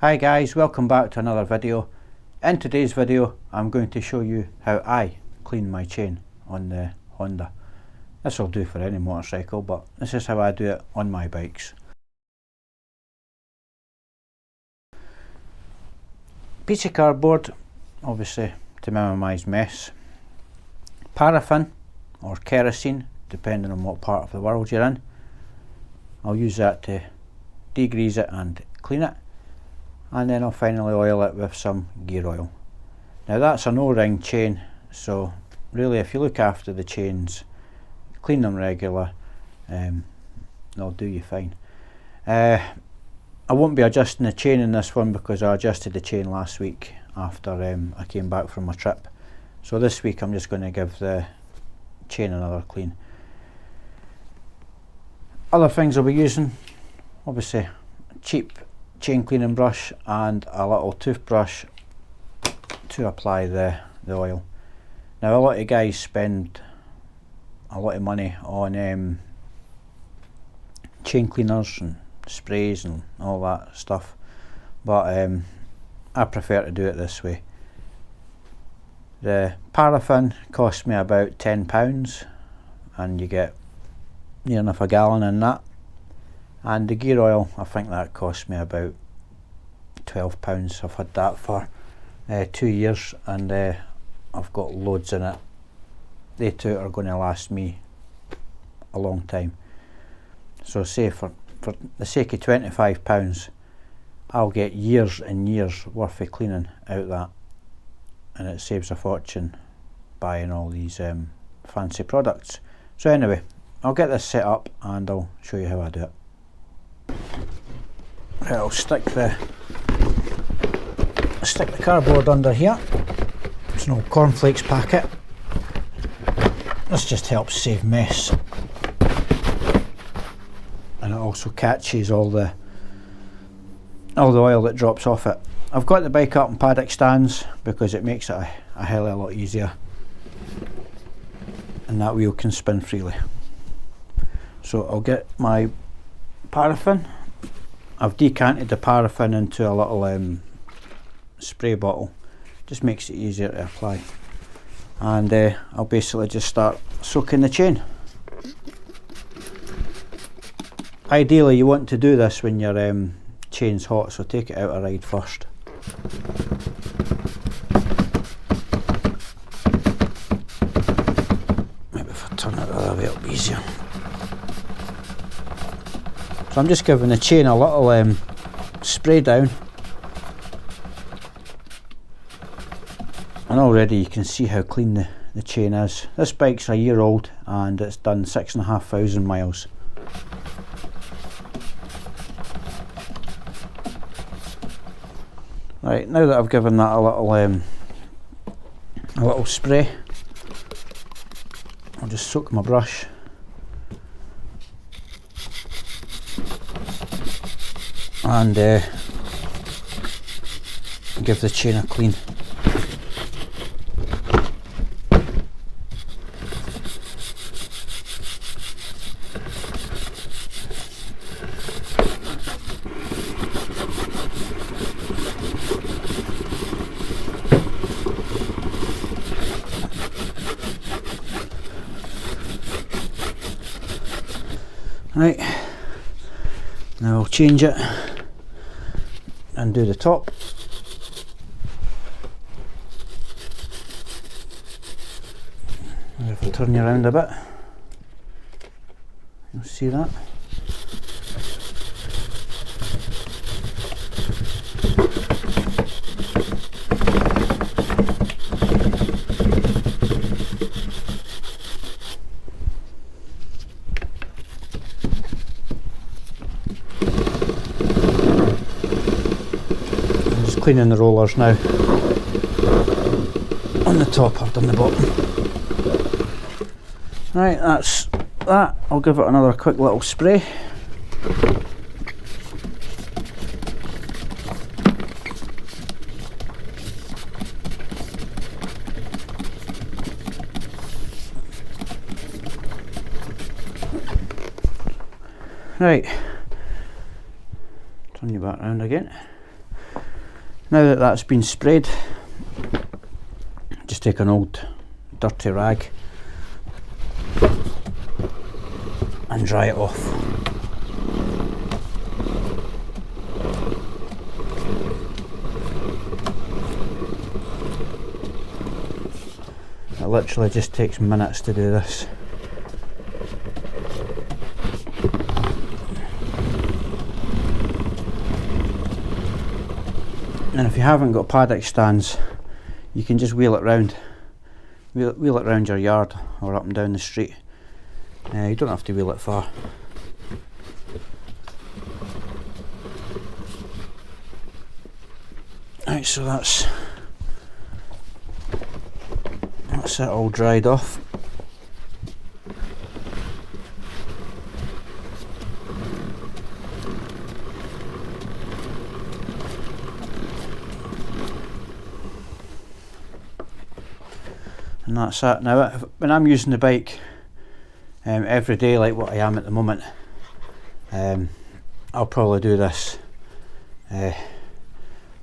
Hi guys, welcome back to another video. In today's video I'm going to show you how I clean my chain on the Honda. This will do for any motorcycle, but this is how I do it on my bikes. Piece of cardboard, obviously to minimise mess. Paraffin or kerosene, depending on what part of the world you're in. I'll use that to degrease it and clean it. And then I'll finally oil it with some gear oil. Now that's an O-ring chain, so really if you look after the chains, clean them regular, they'll do you fine. I won't be adjusting the chain in this one because I adjusted the chain last week after I came back from my trip. So this week I'm just going to give the chain another clean. Other things I'll be using, obviously cheap chain cleaning brush and a little toothbrush to apply the oil. Now a lot of guys spend a lot of money on chain cleaners and sprays and all that stuff, but I prefer to do it this way. The paraffin cost me about £10 and you get near enough a gallon in that. And the gear oil, I think that cost me about £12. I've had that for 2 years and I've got loads in it. They two are going to last me a long time. So say for the sake of £25, I'll get years and years worth of cleaning out of that. And it saves a fortune buying all these fancy products. So anyway, I'll get this set up and I'll show you how I do it. Right, I'll stick the cardboard under here. It's an old cornflakes packet. This just helps save mess, and it also catches all the oil that drops off it. I've got the bike up in paddock stands because it makes it a hell of a lot easier, and that wheel can spin freely. So I'll get my paraffin. I've decanted the paraffin into a little spray bottle, just makes it easier to apply, and I'll basically just start soaking the chain. Ideally you want to do this when your chain's hot, so take it out a ride first. Maybe if I turn it the other way it'll be easier. So I'm just giving the chain a little spray down, and already you can see how clean the chain is. This bike's a year old and it's done 6,500 miles. Right, now that I've given that a little spray, I'll just soak my brush. And give the chain a clean. Right, now I'll change it and do the top. And if I turn you around a bit, you'll see that. Cleaning the rollers now. On the top or on the bottom. Right, that's that. I'll give it another quick little spray. Right, turn you back round again. Now that that's been sprayed, just take an old dirty rag and dry it off. It literally just takes minutes to do this. And if you haven't got paddock stands, you can just wheel it round. Wheel it round your yard or up and down the street. You don't have to wheel it far. Right, so that's it all dried off. And that's it. Now, when I'm using the bike every day like what I am at the moment, I'll probably do this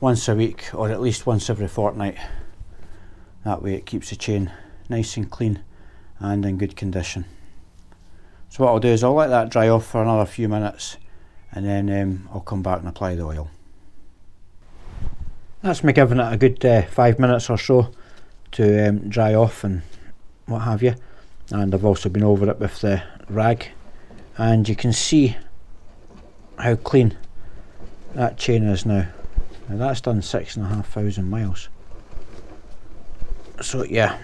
once a week or at least once every fortnight. That way it keeps the chain nice and clean and in good condition. So what I'll do is I'll let that dry off for another few minutes, and then I'll come back and apply the oil. That's me giving it a good 5 minutes or so to dry off and what have you. And I've also been over it with the rag, and you can see how clean that chain is now. Now that's done 6,500 miles. So yeah,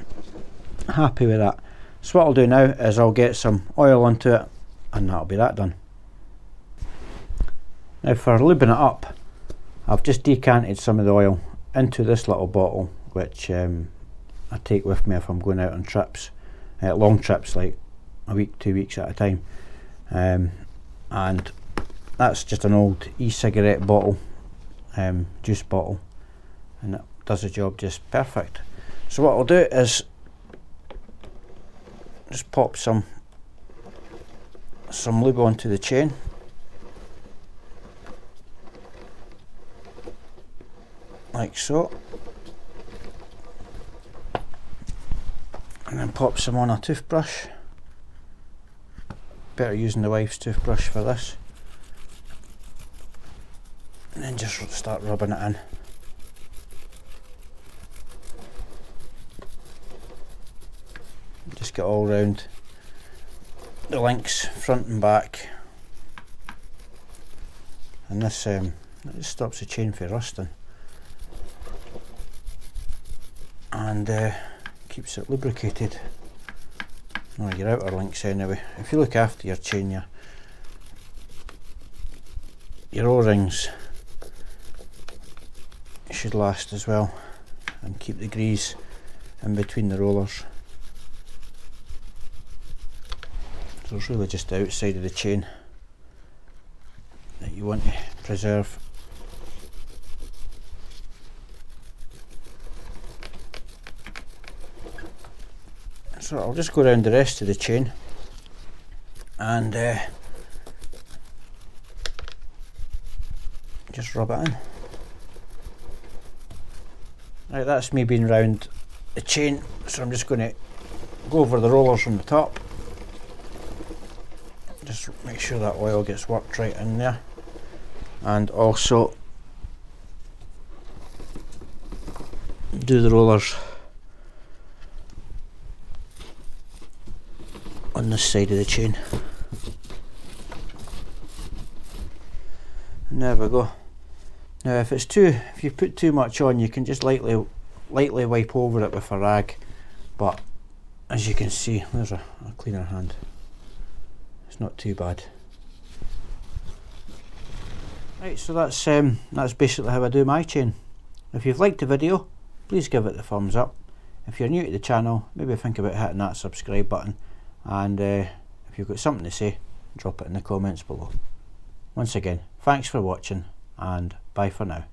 happy with that. So what I'll do now is I'll get some oil onto it, and that'll be that done. Now for lubing it up, I've just decanted some of the oil into this little bottle, which I take with me if I'm going out on trips, long trips like a week, 2 weeks at a time. And that's just an old e-cigarette bottle, juice bottle, and it does the job just perfect. So what I'll do is just pop some lube onto the chain. Like so. And then pop some on a toothbrush. Better using the wife's toothbrush for this. And then just start rubbing it in. Just get all round the links, front and back. And this it just stops the chain from rusting. And keeps it lubricated. Or your outer links anyway. If you look after your chain, your O-rings should last as well, and keep the grease in between the rollers. So it's really just the outside of the chain that you want to preserve. So I'll just go around the rest of the chain and just rub it in. Right, that's me being round the chain, so I'm just going to go over the rollers from the top. Just make sure that oil gets worked right in there, and also do the rollers on this side of the chain. And there we go. Now if you put too much on, you can just lightly wipe over it with a rag, but as you can see, there's a cleaner hand. It's not too bad. Right, so that's basically how I do my chain. If you've liked the video, please give it the thumbs up. If you're new to the channel, maybe think about hitting that subscribe button, and if you've got something to say, drop it in the comments below. Once again, thanks for watching, and bye for now.